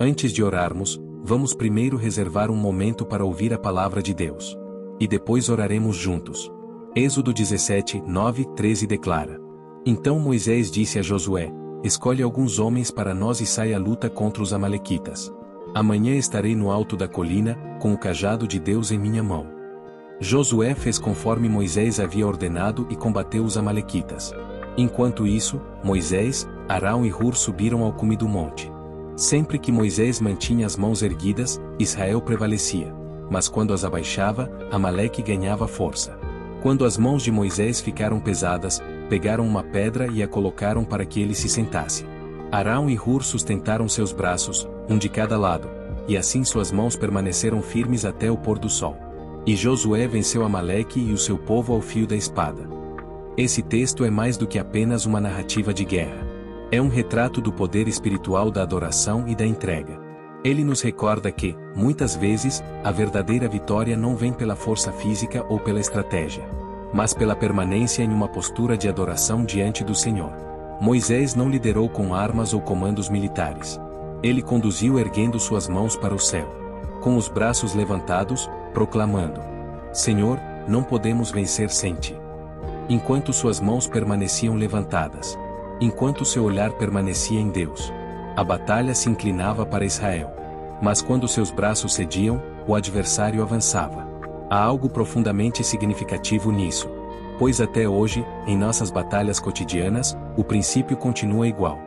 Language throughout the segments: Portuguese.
Antes de orarmos, vamos primeiro reservar um momento para ouvir a palavra de Deus. E depois oraremos juntos. Êxodo 17, 9, 13 declara: Então Moisés disse a Josué: Escolhe alguns homens para nós e sai à luta contra os amalequitas. Amanhã estarei no alto da colina, com o cajado de Deus em minha mão. Josué fez conforme Moisés havia ordenado e combateu os amalequitas. Enquanto isso, Moisés, Arão e Hur subiram ao cume do monte. Sempre que Moisés mantinha as mãos erguidas, Israel prevalecia. Mas quando as abaixava, Amaleque ganhava força. Quando as mãos de Moisés ficaram pesadas, pegaram uma pedra e a colocaram para que ele se sentasse. Arão e Hur sustentaram seus braços, um de cada lado, e assim suas mãos permaneceram firmes até o pôr do sol. E Josué venceu Amaleque e o seu povo ao fio da espada. Esse texto é mais do que apenas uma narrativa de guerra. É um retrato do poder espiritual da adoração e da entrega. Ele nos recorda que, muitas vezes, a verdadeira vitória não vem pela força física ou pela estratégia, mas pela permanência em uma postura de adoração diante do Senhor. Moisés não liderou com armas ou comandos militares. Ele conduziu erguendo suas mãos para o céu, com os braços levantados, proclamando: Senhor, não podemos vencer sem ti. Enquanto suas mãos permaneciam levantadas, enquanto seu olhar permanecia em Deus, a batalha se inclinava para Israel. Mas quando seus braços cediam, o adversário avançava. Há algo profundamente significativo nisso, pois até hoje, em nossas batalhas cotidianas, o princípio continua igual.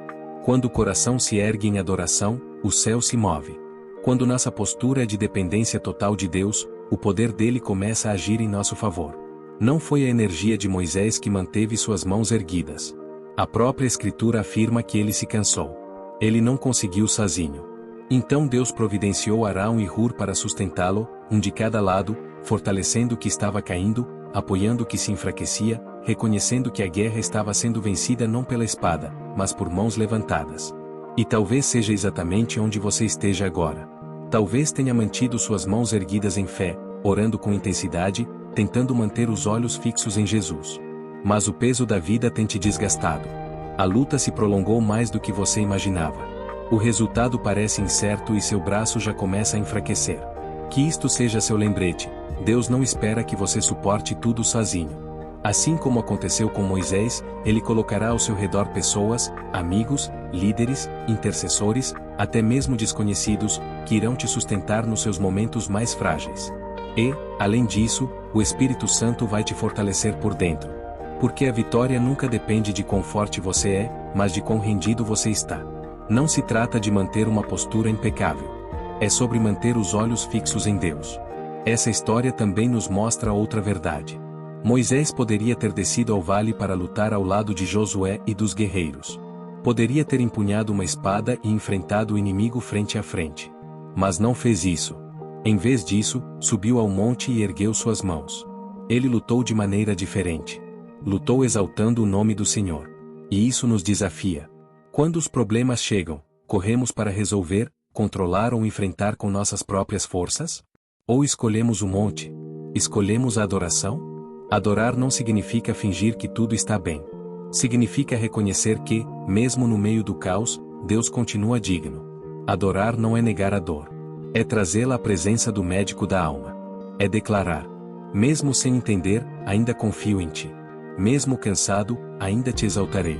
Quando o coração se ergue em adoração, o céu se move. Quando nossa postura é de dependência total de Deus, o poder dele começa a agir em nosso favor. Não foi a energia de Moisés que manteve suas mãos erguidas. A própria Escritura afirma que ele se cansou. Ele não conseguiu sozinho. Então Deus providenciou Arão e Hur para sustentá-lo, um de cada lado, fortalecendo o que estava caindo, apoiando o que se enfraquecia, reconhecendo que a guerra estava sendo vencida não pela espada, mas por mãos levantadas. E talvez seja exatamente onde você esteja agora. Talvez tenha mantido suas mãos erguidas em fé, orando com intensidade, tentando manter os olhos fixos em Jesus. Mas o peso da vida tem te desgastado. A luta se prolongou mais do que você imaginava. O resultado parece incerto e seu braço já começa a enfraquecer. Que isto seja seu lembrete: Deus não espera que você suporte tudo sozinho. Assim como aconteceu com Moisés, ele colocará ao seu redor pessoas, amigos, líderes, intercessores, até mesmo desconhecidos, que irão te sustentar nos seus momentos mais frágeis. E, além disso, o Espírito Santo vai te fortalecer por dentro. Porque a vitória nunca depende de quão forte você é, mas de quão rendido você está. Não se trata de manter uma postura impecável. É sobre manter os olhos fixos em Deus. Essa história também nos mostra outra verdade. Moisés poderia ter descido ao vale para lutar ao lado de Josué e dos guerreiros. Poderia ter empunhado uma espada e enfrentado o inimigo frente a frente. Mas não fez isso. Em vez disso, subiu ao monte e ergueu suas mãos. Ele lutou de maneira diferente. Lutou exaltando o nome do Senhor. E isso nos desafia. Quando os problemas chegam, corremos para resolver, controlar ou enfrentar com nossas próprias forças? Ou escolhemos o monte? Escolhemos a adoração? Adorar não significa fingir que tudo está bem. Significa reconhecer que, mesmo no meio do caos, Deus continua digno. Adorar não é negar a dor. É trazê-la à presença do médico da alma. É declarar: mesmo sem entender, ainda confio em ti. Mesmo cansado, ainda te exaltarei.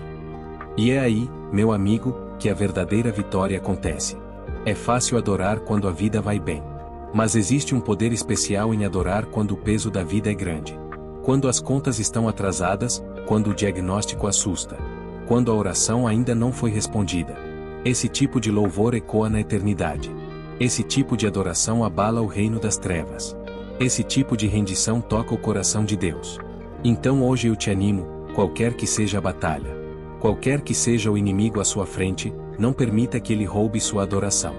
E é aí, meu amigo, que a verdadeira vitória acontece. É fácil adorar quando a vida vai bem. Mas existe um poder especial em adorar quando o peso da vida é grande. Quando as contas estão atrasadas, quando o diagnóstico assusta. Quando a oração ainda não foi respondida. Esse tipo de louvor ecoa na eternidade. Esse tipo de adoração abala o reino das trevas. Esse tipo de rendição toca o coração de Deus. Então hoje eu te animo, qualquer que seja a batalha. Qualquer que seja o inimigo à sua frente, não permita que ele roube sua adoração.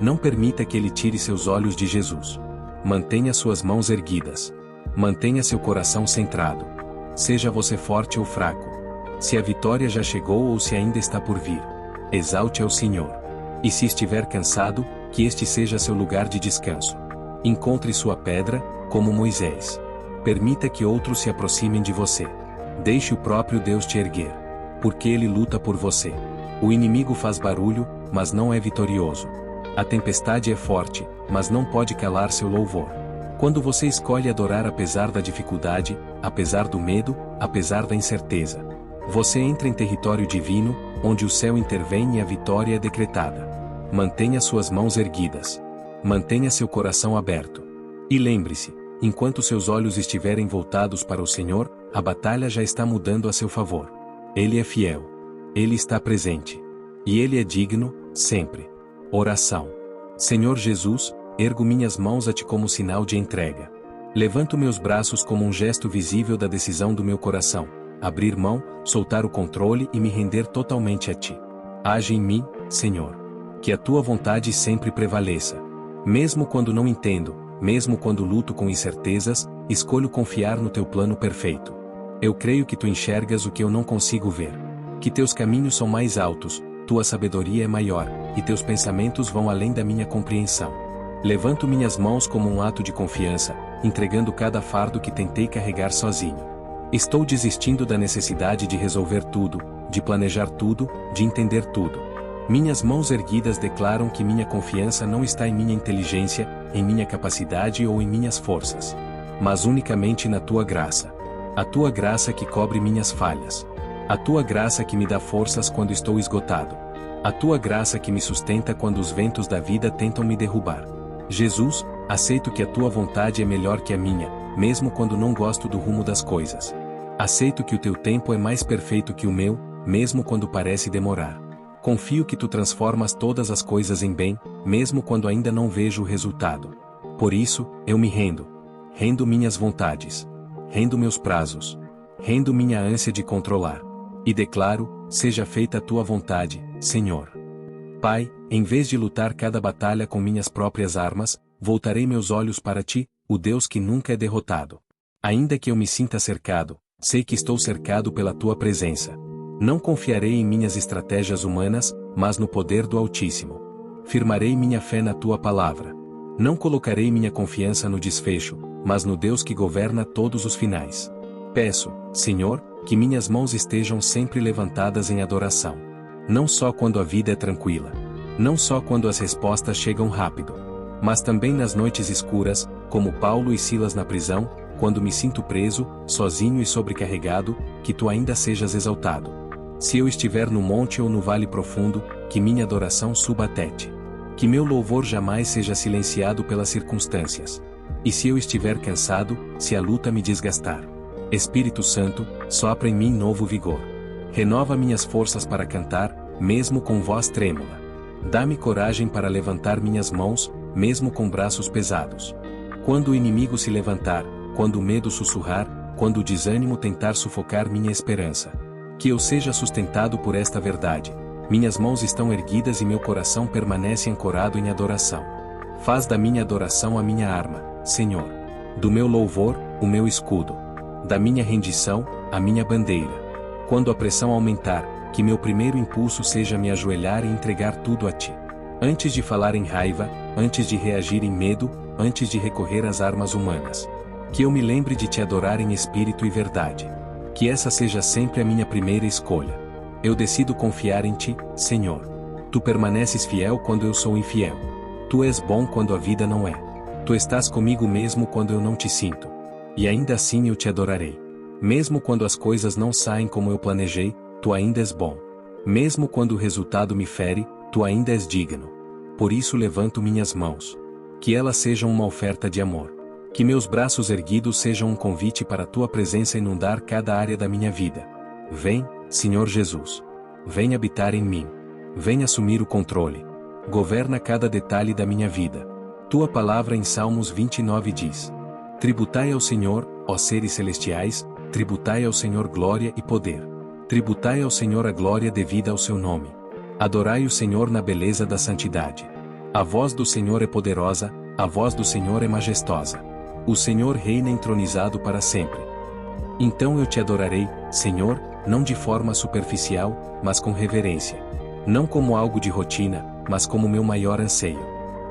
Não permita que ele tire seus olhos de Jesus. Mantenha suas mãos erguidas. Mantenha seu coração centrado. Seja você forte ou fraco. Se a vitória já chegou ou se ainda está por vir. Exalte ao Senhor. E se estiver cansado, que este seja seu lugar de descanso. Encontre sua pedra, como Moisés. Permita que outros se aproximem de você. Deixe o próprio Deus te erguer. Porque ele luta por você. O inimigo faz barulho, mas não é vitorioso. A tempestade é forte, mas não pode calar seu louvor. Quando você escolhe adorar apesar da dificuldade, apesar do medo, apesar da incerteza, você entra em território divino, onde o céu intervém e a vitória é decretada. Mantenha suas mãos erguidas. Mantenha seu coração aberto. E lembre-se, enquanto seus olhos estiverem voltados para o Senhor, a batalha já está mudando a seu favor. Ele é fiel. Ele está presente. E Ele é digno, sempre. Oração. Senhor Jesus, ergo minhas mãos a Ti como sinal de entrega. Levanto meus braços como um gesto visível da decisão do meu coração. Abrir mão, soltar o controle e me render totalmente a Ti. Age em mim, Senhor. Que a Tua vontade sempre prevaleça. Mesmo quando não entendo, mesmo quando luto com incertezas, escolho confiar no Teu plano perfeito. Eu creio que Tu enxergas o que eu não consigo ver. Que Teus caminhos são mais altos, Tua sabedoria é maior, e Teus pensamentos vão além da minha compreensão. Levanto minhas mãos como um ato de confiança, entregando cada fardo que tentei carregar sozinho. Estou desistindo da necessidade de resolver tudo, de planejar tudo, de entender tudo. Minhas mãos erguidas declaram que minha confiança não está em minha inteligência, em minha capacidade ou em minhas forças, mas unicamente na Tua graça. A Tua graça que cobre minhas falhas. A Tua graça que me dá forças quando estou esgotado. A Tua graça que me sustenta quando os ventos da vida tentam me derrubar. Jesus, aceito que a Tua vontade é melhor que a minha, mesmo quando não gosto do rumo das coisas. Aceito que o Teu tempo é mais perfeito que o meu, mesmo quando parece demorar. Confio que Tu transformas todas as coisas em bem, mesmo quando ainda não vejo o resultado. Por isso, eu me rendo. Rendo minhas vontades. Rendo meus prazos. Rendo minha ânsia de controlar. E declaro, seja feita a Tua vontade, Senhor. Pai, em vez de lutar cada batalha com minhas próprias armas, voltarei meus olhos para Ti, o Deus que nunca é derrotado. Ainda que eu me sinta cercado, sei que estou cercado pela Tua presença. Não confiarei em minhas estratégias humanas, mas no poder do Altíssimo. Firmarei minha fé na Tua palavra. Não colocarei minha confiança no desfecho, mas no Deus que governa todos os finais. Peço, Senhor, que minhas mãos estejam sempre levantadas em adoração. Não só quando a vida é tranquila. Não só quando as respostas chegam rápido. Mas também nas noites escuras, como Paulo e Silas na prisão, quando me sinto preso, sozinho e sobrecarregado, que Tu ainda sejas exaltado. Se eu estiver no monte ou no vale profundo, que minha adoração suba até Ti. Que meu louvor jamais seja silenciado pelas circunstâncias. E se eu estiver cansado, se a luta me desgastar, Espírito Santo, sopra em mim novo vigor. Renova minhas forças para cantar, mesmo com voz trêmula. Dá-me coragem para levantar minhas mãos, mesmo com braços pesados. Quando o inimigo se levantar, quando o medo sussurrar, quando o desânimo tentar sufocar minha esperança. Que eu seja sustentado por esta verdade. Minhas mãos estão erguidas e meu coração permanece ancorado em adoração. Faz da minha adoração a minha arma, Senhor. Do meu louvor, o meu escudo. Da minha rendição, a minha bandeira. Quando a pressão aumentar, que meu primeiro impulso seja me ajoelhar e entregar tudo a Ti. Antes de falar em raiva, antes de reagir em medo, antes de recorrer às armas humanas. Que eu me lembre de Te adorar em espírito e verdade. Que essa seja sempre a minha primeira escolha. Eu decido confiar em Ti, Senhor. Tu permaneces fiel quando eu sou infiel. Tu és bom quando a vida não é. Tu estás comigo mesmo quando eu não Te sinto. E ainda assim eu Te adorarei. Mesmo quando as coisas não saem como eu planejei, Tu ainda és bom. Mesmo quando o resultado me fere, Tu ainda és digno. Por isso levanto minhas mãos. Que elas sejam uma oferta de amor. Que meus braços erguidos sejam um convite para a Tua presença inundar cada área da minha vida. Vem, Senhor Jesus. Vem habitar em mim. Vem assumir o controle. Governa cada detalhe da minha vida. Tua palavra em Salmos 29 diz: Tributai ao Senhor, ó seres celestiais, tributai ao Senhor glória e poder. Tributai ao Senhor a glória devida ao seu nome. Adorai o Senhor na beleza da santidade. A voz do Senhor é poderosa, a voz do Senhor é majestosa. O Senhor reina entronizado para sempre. Então eu Te adorarei, Senhor, não de forma superficial, mas com reverência. Não como algo de rotina, mas como meu maior anseio.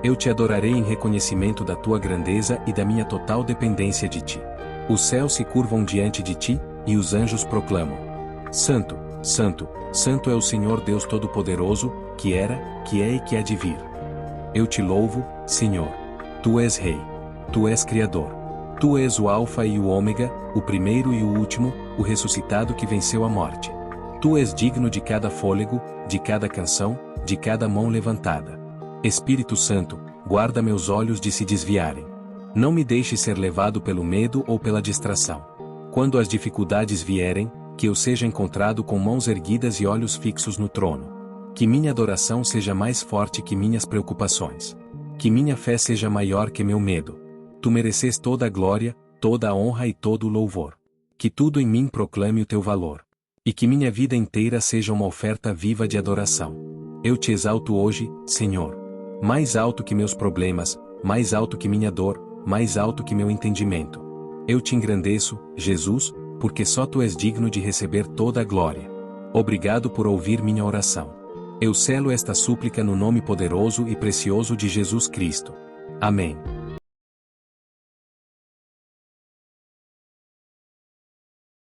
Eu Te adorarei em reconhecimento da Tua grandeza e da minha total dependência de Ti. Os céus se curvam diante de Ti, e os anjos proclamam: Santo, Santo, Santo é o Senhor Deus Todo-Poderoso, que era, que é e que há de vir. Eu te louvo, Senhor. Tu és Rei. Tu és Criador. Tu és o Alfa e o Ômega, o primeiro e o último, o ressuscitado que venceu a morte. Tu és digno de cada fôlego, de cada canção, de cada mão levantada. Espírito Santo, guarda meus olhos de se desviarem. Não me deixe ser levado pelo medo ou pela distração. Quando as dificuldades vierem, que eu seja encontrado com mãos erguidas e olhos fixos no trono. Que minha adoração seja mais forte que minhas preocupações. Que minha fé seja maior que meu medo. Tu mereces toda a glória, toda a honra e todo o louvor. Que tudo em mim proclame o teu valor. E que minha vida inteira seja uma oferta viva de adoração. Eu te exalto hoje, Senhor. Mais alto que meus problemas, mais alto que minha dor, mais alto que meu entendimento. Eu te engrandeço, Jesus, porque só tu és digno de receber toda a glória. Obrigado por ouvir minha oração. Eu selo esta súplica no nome poderoso e precioso de Jesus Cristo. Amém.